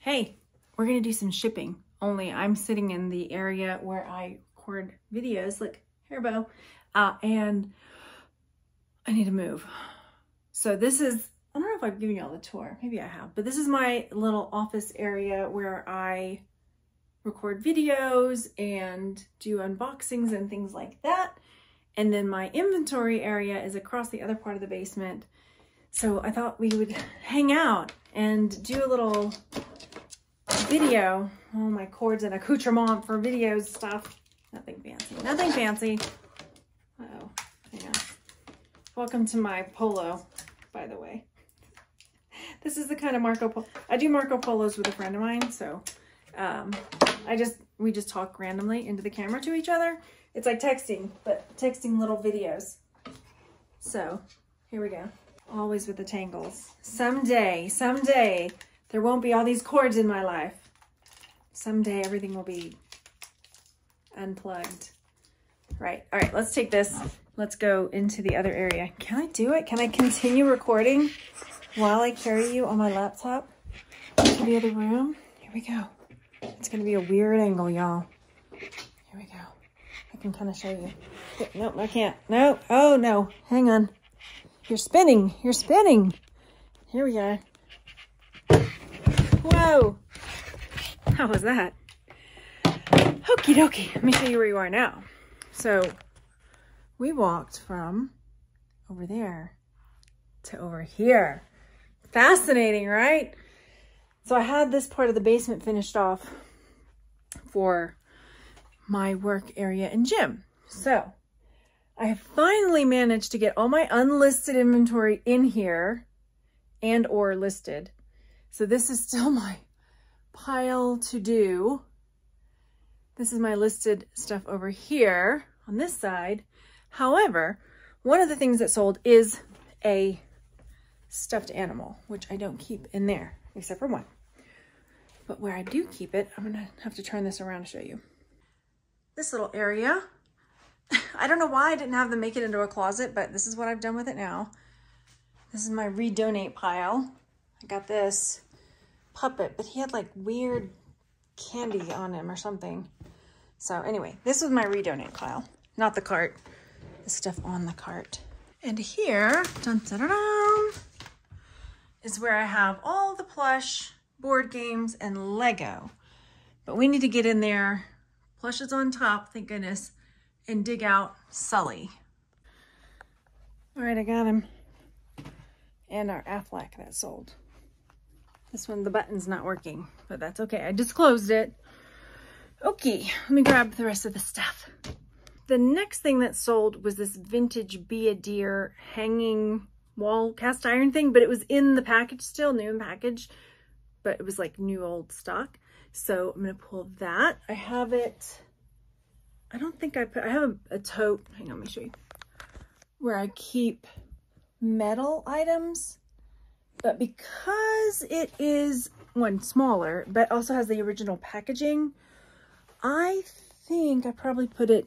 Hey, we're gonna do some shipping, only I'm sitting in the area where I record videos, like hair bow, and I need to move. So this is, I don't know if I've given you all the tour, maybe I have, but this is my little office area where I record videos and do unboxings and things like that. And then my inventory area is across the other part of the basement. So I thought we would hang out and do a little video. Oh, my cords and accoutrement for videos stuff. Nothing fancy, nothing fancy. Uh-oh, hang on. Welcome to my Polo, by the way. This is the kind of Marco Polo. I do Marco Polos with a friend of mine, so we just talk randomly into the camera to each other. It's like texting, but texting little videos. So here we go. Always with the tangles. Someday, there won't be all these cords in my life. Someday everything will be unplugged. Right, all right, let's take this. Let's go into the other area. Can I do it? Can I continue recording while I carry you on my laptop to the other room? Here we go. It's gonna be a weird angle, y'all. Here we go. I can kind of show you. Nope, I can't. No, oh no, hang on. You're spinning, you're spinning. Here we go. Whoa, how was that? Okie dokie, let me show you where you are now. So we walked from over there to over here. Fascinating, right? So I had this part of the basement finished off for my work area and gym. So I have finally managed to get all my unlisted inventory in here and or listed. So this is still my pile to do. This is my listed stuff over here on this side. However, one of the things that sold is a stuffed animal, which I don't keep in there, except for one. But where I do keep it, I'm gonna have to turn this around to show you. This little area, I don't know why I didn't have them make it into a closet, but this is what I've done with it now. This is my redonate pile. I got this puppet, but he had like weird candy on him or something. So anyway, this was my redonate pile, not the cart, the stuff on the cart. And here, dun, dun, dun, dun, is where I have all the plush, board games, and Lego. But we need to get in there. Plush is on top, thank goodness, and dig out Sully. All right, I got him. And our Aflac that sold. This one, the button's not working, but that's okay. I just closed it. Okay, let me grab the rest of the stuff. The next thing that sold was this vintage Be a Deer hanging wall cast iron thing, but it was in the package still, new in package, but it was like new old stock. So I'm gonna pull that. I have it, I don't think I have a tote, hang on, let me show you, where I keep metal items, but because it is one smaller, but also has the original packaging, I think I probably put it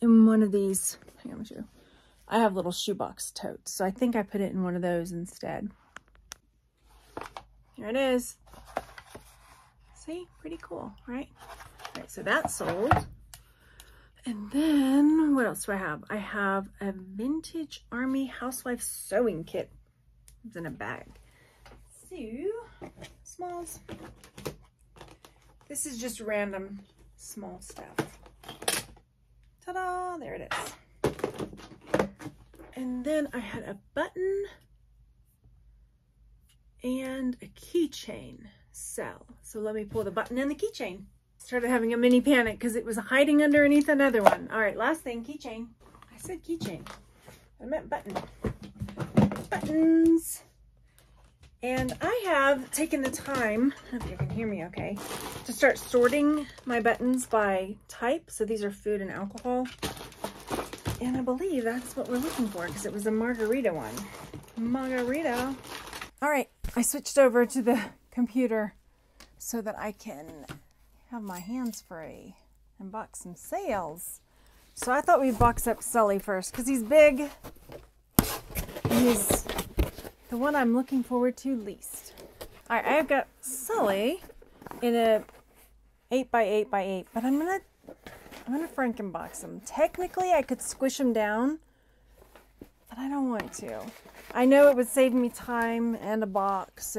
in one of these, hang on, let me show you. I have little shoebox totes, so I think I put it in one of those instead. Here it is. See, pretty cool, right? All right, so that sold. And then what else do I have? I have a vintage Army housewife sewing kit. It's in a bag. So, smalls. This is just random small stuff. Ta-da, there it is. And then I had a button and a keychain sell. So let me pull the button and the keychain. Started having a mini panic because it was hiding underneath another one. All right, last thing, keychain. I said keychain. I meant button. Buttons. And I have taken the time, I don't know if you can hear me okay, to start sorting my buttons by type. So these are food and alcohol. And I believe that's what we're looking for because it was a margarita one. Margarita. All right, I switched over to the computer so that I can have my hands free and box some sales. So I thought we'd box up Sully first because he's big. He's the one I'm looking forward to least. All right, I've got Sully in a 8x8x8, but I'm gonna Frankenbox them. Technically, I could squish them down, but I don't want to. I know it would save me time and a box,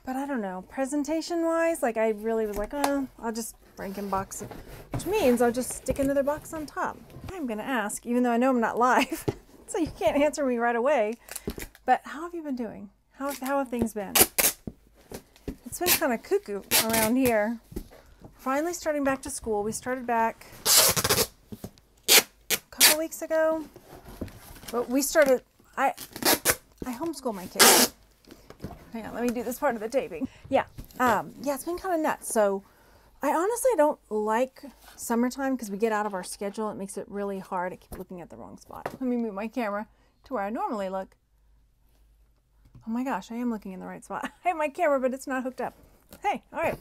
but I don't know. Presentation-wise, like I really was like, oh, I'll just Frankenbox it, which means I'll just stick another box on top. I'm gonna ask, even though I know I'm not live, so you can't answer me right away. But how have you been doing? How have things been? It's been kind of cuckoo around here. Finally starting back to school. We started back a couple weeks ago. But we started, I homeschool my kids. Hang on, let me do this part of the taping. Yeah, it's been kind of nuts. So I honestly don't like summertime because we get out of our schedule. It makes it really hard. I keep looking at the wrong spot. Let me move my camera to where I normally look. Oh my gosh, I am looking in the right spot. I have my camera, but it's not hooked up. Hey, all right.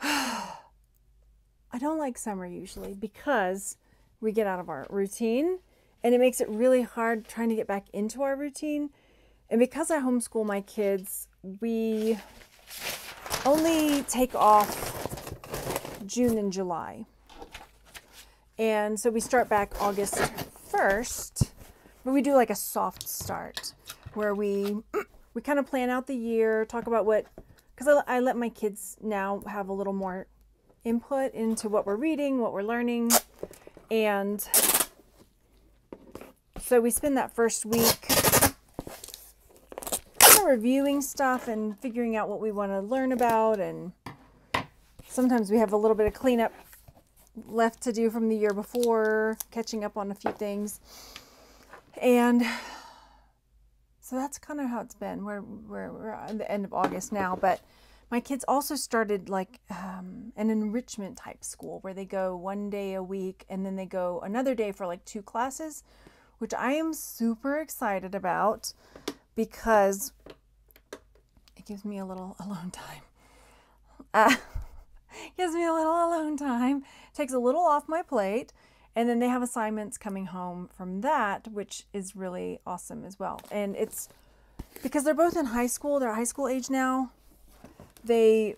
I don't like summer usually because we get out of our routine and it makes it really hard trying to get back into our routine. And because I homeschool my kids, we only take off June and July. And so we start back August 1st, but we do like a soft start where we kind of plan out the year, talk about because I let my kids now have a little more input into what we're reading, what we're learning. And so we spend that first week kind of reviewing stuff and figuring out what we want to learn about. And sometimes we have a little bit of cleanup left to do from the year before, catching up on a few things. And so that's kind of how it's been. We're at the end of August now, but my kids also started like an enrichment type school where they go one day a week and then they go another day for like 2 classes, which I am super excited about because it gives me a little alone time. Gives me a little alone time, takes a little off my plate, and then they have assignments coming home from that, which is really awesome as well. And it's because they're both in high school, they're high school age now. They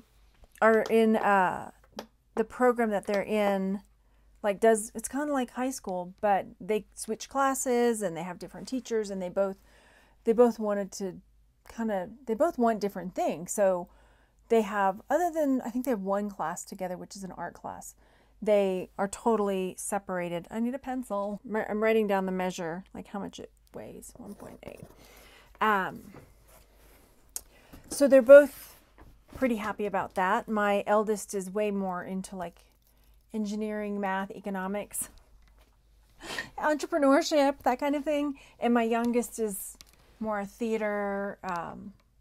are in the program that they're in, like it's kind of like high school, but they switch classes and they have different teachers, and they both wanted to they both want different things. So they have, other than, I think they have one class together, which is an art class. They are totally separated. I need a pencil. I'm writing down the measure, like how much it weighs, 1.8. So they're both pretty happy about that. My eldest is way more into like engineering, math, economics, entrepreneurship, that kind of thing. And my youngest is more theater,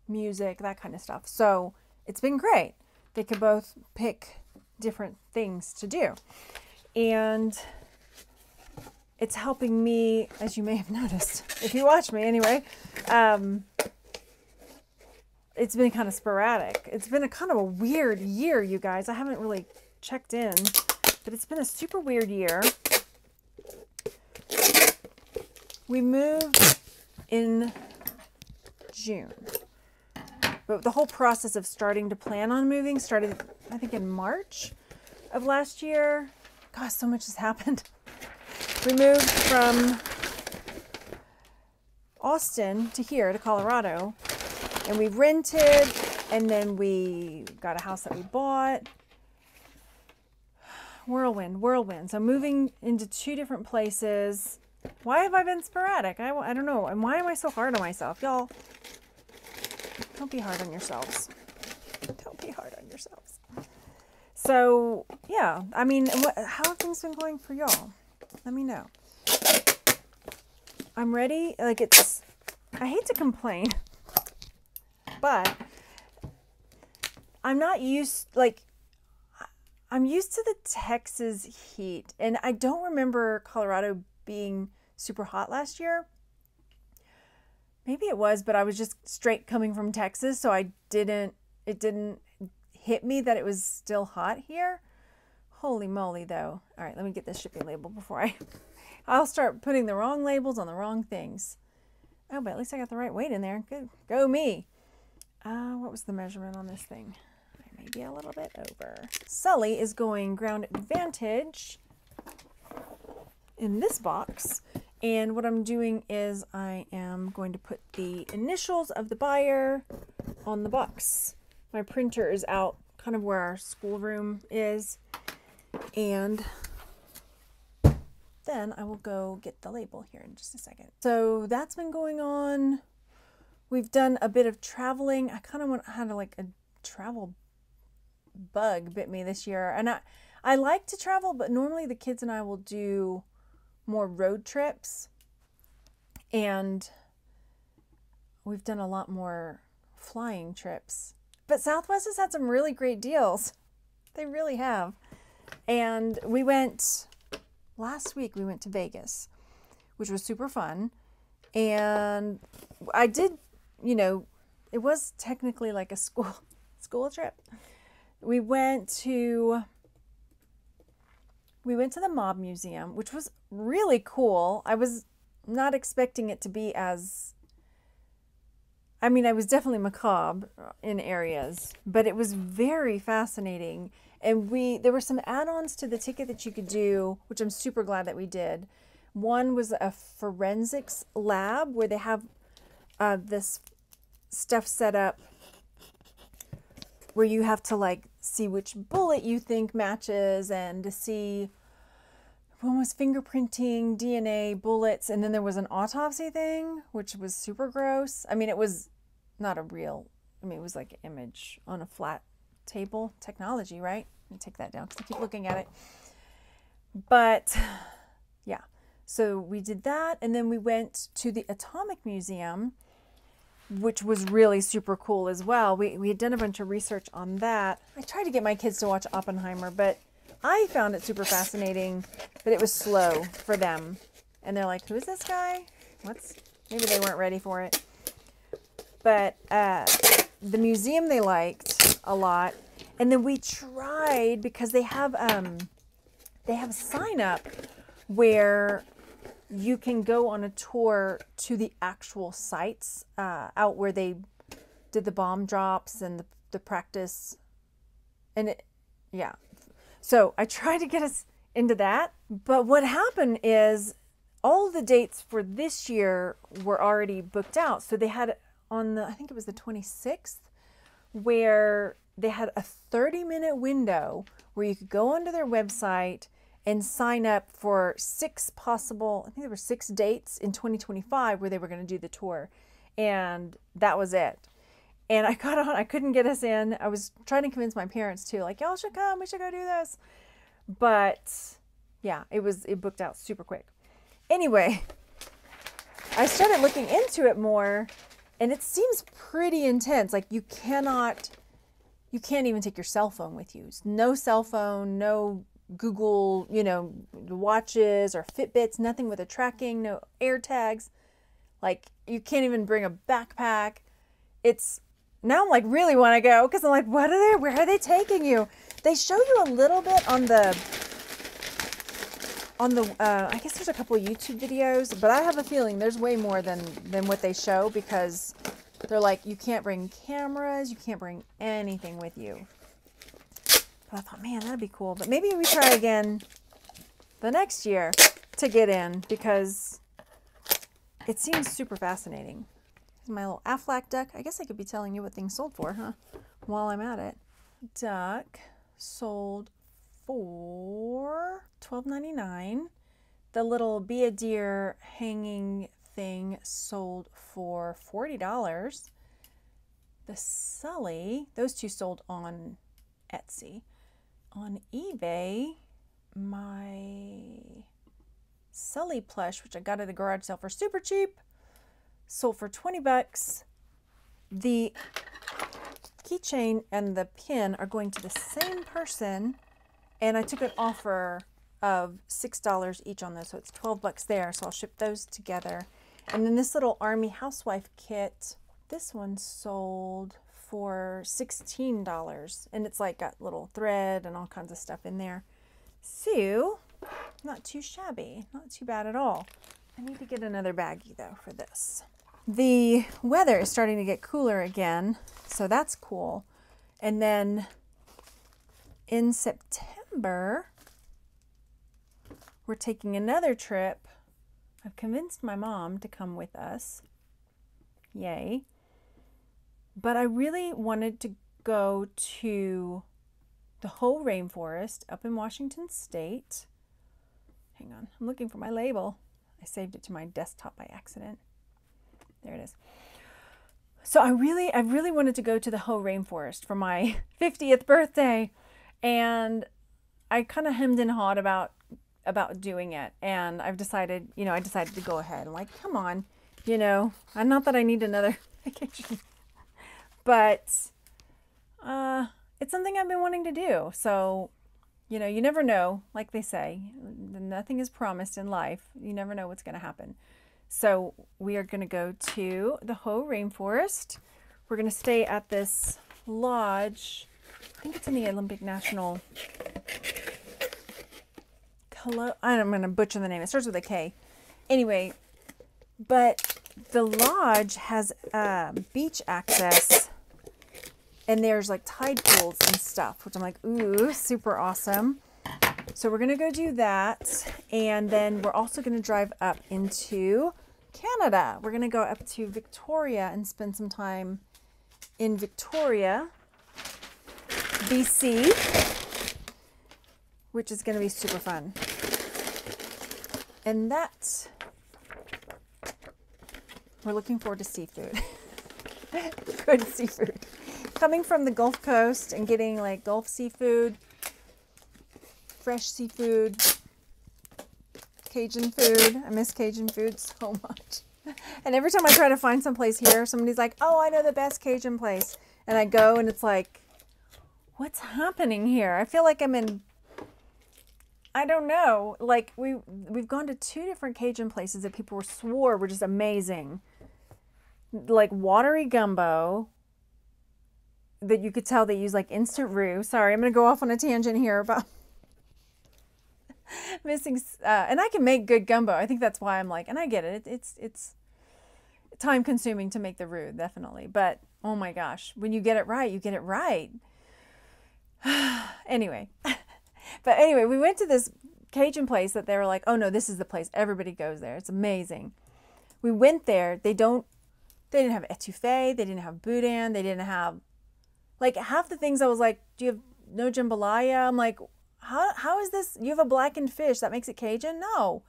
music, that kind of stuff. So it's been great. They could both pick different things to do. And it's helping me, as you may have noticed, if you watch me anyway, it's been kind of sporadic. It's been a kind of a weird year, you guys. I haven't really checked in, but it's been a super weird year. We moved in June. But the whole process of starting to plan on moving started, I think, in March of last year. Gosh, so much has happened. We moved from Austin to here, to Colorado, and we rented, and then we got a house that we bought. Whirlwind. So moving into 2 different places. Why have I been sporadic? I don't know. And why am I so hard on myself? Y'all, don't be hard on yourselves. Don't be hard on yourselves. So, yeah. I mean, how have things been going for y'all? Let me know. I'm ready. Like, I hate to complain, but I'm not used, I'm used to the Texas heat. And I don't remember Colorado being super hot last year. Maybe it was, but I was just straight coming from Texas, so it didn't hit me that it was still hot here. Holy moly, though. All right, let me get this shipping label before I'll start putting the wrong labels on the wrong things. Oh, but at least I got the right weight in there. Good. Go me. What was the measurement on this thing? Maybe a little bit over. Sully is going Ground Advantage in this box. And what I'm doing is I am going to put the initials of the buyer on the box. My printer is out kind of where our schoolroom is. And then I will go get the label here in just a second. So that's been going on. We've done a bit of traveling. I kind of had like a travel bug bit me this year. And I like to travel, but normally the kids and I will do more road trips. And we've done a lot more flying trips. But Southwest has had some really great deals. They really have. And we went, last week we went to Vegas, which was super fun. And I did, you know, it was technically like a school trip. We went to the Mob Museum, which was really cool. I was not expecting it to be as, I mean, I was definitely macabre in areas, but it was very fascinating. And there were some add-ons to the ticket that you could do, which I'm super glad that we did. One was a forensics lab where they have this stuff set up where you have to like see which bullet you think matches, and to see, one was fingerprinting, DNA, bullets, and then there was an autopsy thing, which was super gross. I mean, it was not a real, I mean, it was like an image on a flat table. Technology, right? Let me take that down because I keep looking at it. But yeah, so we did that, and then we went to the Atomic Museum, which was really super cool as well. We had done a bunch of research on that. I tried to get my kids to watch Oppenheimer, but I found it super fascinating, but it was slow for them. And they're like, who is this guy? Maybe they weren't ready for it. But the museum they liked a lot. And then we tried, because they have a sign up where you can go on a tour to the actual sites out where they did the bomb drops and the practice. And yeah. So I tried to get us into that. But what happened is all the dates for this year were already booked out. So they had on I think it was the 26th, where they had a 30-minute window where you could go onto their website and sign up for 6 possible, I think there were 6 dates in 2025 where they were going to do the tour. And that was it. And I got on, I couldn't get us in. I was trying to convince my parents too, like, y'all should come, we should go do this. But yeah, it booked out super quick. Anyway, I started looking into it more, and it seems pretty intense. Like you can't even take your cell phone with you. No cell phone, no Google, watches or Fitbits, nothing with a tracking, no air tags. Like you can't even bring a backpack. Now I'm like really want to go, because I'm like, where are they taking you? They show you a little bit on the I guess there's a couple of YouTube videos, but I have a feeling there's way more than what they show, because they're like, you can't bring cameras, you can't bring anything with you. But I thought, man, that'd be cool. But maybe we try again the next year to get in, because it seems super fascinating. Here's my little Aflac duck. I guess I could be telling you what things sold for, huh? While I'm at it. Duck sold for $12.99. The little Be a Deer hanging thing sold for $40. The Sully, those two sold on Etsy. On eBay, my Sully plush, which I got at a garage sale for super cheap, sold for $20. The keychain and the pin are going to the same person, and I took an offer of $6 each on those, so it's $12 there, so I'll ship those together. And then this little Army Housewife kit, this one sold for $16, and it's like got little thread and all kinds of stuff in there. So not too shabby, not too bad at all. I need to get another baggie though for this. the weather is starting to get cooler again, so that's cool. And then in September, we're taking another trip. I've convinced my mom to come with us. Yay. But I really wanted to go to the whole rainforest up in Washington State. Hang on, I'm looking for my label. I saved it to my desktop by accident. There it is. So I really wanted to go to the whole rainforest for my 50th birthday. And I kind of hemmed and hawed about doing it. And I've decided, I decided to go ahead. I'm like, come on, not that I need another vacation, but it's something I've been wanting to do. So, you never know, like they say, nothing is promised in life. You never know what's going to happen. So we are going to go to the Hoh Rainforest. We're going to stay at this lodge. I think it's in the Olympic National. I'm going to butcher the name. It starts with a K. Anyway, but the lodge has beach access. And there's like tide pools and stuff, which I'm like, ooh, super awesome. So we're going to go do that. And then we're also going to drive up into Canada. We're going to go up to Victoria and spend some time in Victoria, BC, which is going to be super fun. And that, we're looking forward to seafood. Good seafood. Coming from the Gulf Coast and getting like Gulf seafood, fresh seafood, Cajun food. I miss Cajun food so much. And every time I try to find someplace here, somebody's like, oh, I know the best Cajun place. And I go and it's like, what's happening here? I feel like I'm in, I don't know. Like we've gone to 2 different Cajun places that people swore were just amazing. Like watery gumbo. That you could tell they use like instant roux. Sorry, I'm going to go off on a tangent here about missing. And I can make good gumbo. I think that's why I'm like, and I get it. It's time consuming to make the roux, definitely. But oh my gosh, when you get it right, you get it right. Anyway, but anyway, we went to this Cajun place that they were like, oh no, this is the place. Everybody goes there. It's amazing. We went there. They didn't have etouffee. They didn't have boudin. They didn't have. Like half the things I was like, do you have no jambalaya? I'm like, how is this? You have a blackened fish. That makes it Cajun? No.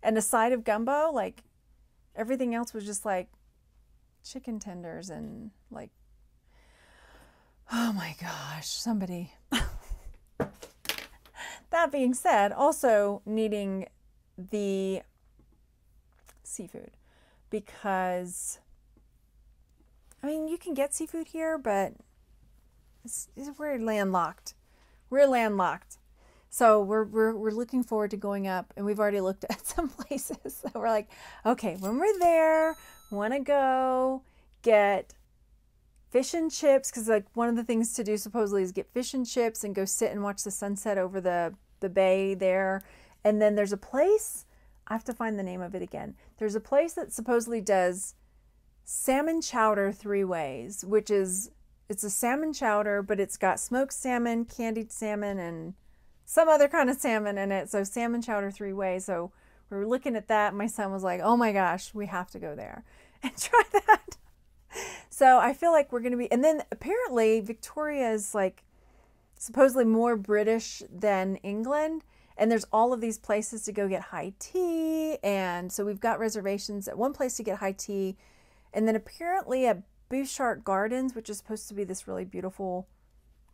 And a side of gumbo, like everything else was just like chicken tenders and like, oh my gosh, somebody. That being said, also needing the seafood because, I mean, you can get seafood here, but we're landlocked. We're landlocked. So we're looking forward to going up, and we've already looked at some places. So we're like, okay, when we're there, want to go get fish and chips, because like one of the things to do supposedly is get fish and chips and go sit and watch the sunset over the bay there. And then there's a place, I have to find the name of it again. There's a place that supposedly does salmon chowder 3 ways, which is, it's a salmon chowder, but it's got smoked salmon, candied salmon, and some other kind of salmon in it. So salmon chowder 3 ways. So we were looking at that. My son was like, oh my gosh, we have to go there and try that. So I feel like we're going to be, and then apparently Victoria is like supposedly more British than England. And there's all of these places to go get high tea. And so we've got reservations at one place to get high tea. And then apparently at Bouchard Gardens, which is supposed to be this really beautiful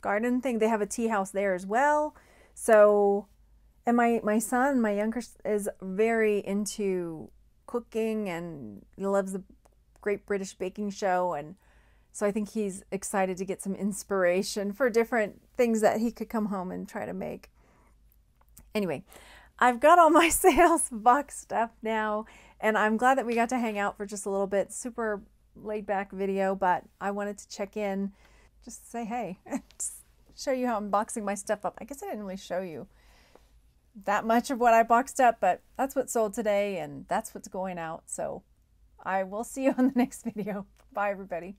garden thing, they have a tea house there as well. So, and my son, my younger, is very into cooking and he loves the Great British Baking Show. And so I think he's excited to get some inspiration for different things that he could come home and try to make. Anyway, I've got all my sales boxed up now, and I'm glad that we got to hang out for just a little bit. Super laid back video, but I wanted to check in just to say, hey, just show you how I'm boxing my stuff up. I guess I didn't really show you that much of what I boxed up, but that's what sold today and that's what's going out. So I will see you on the next video. Bye, everybody.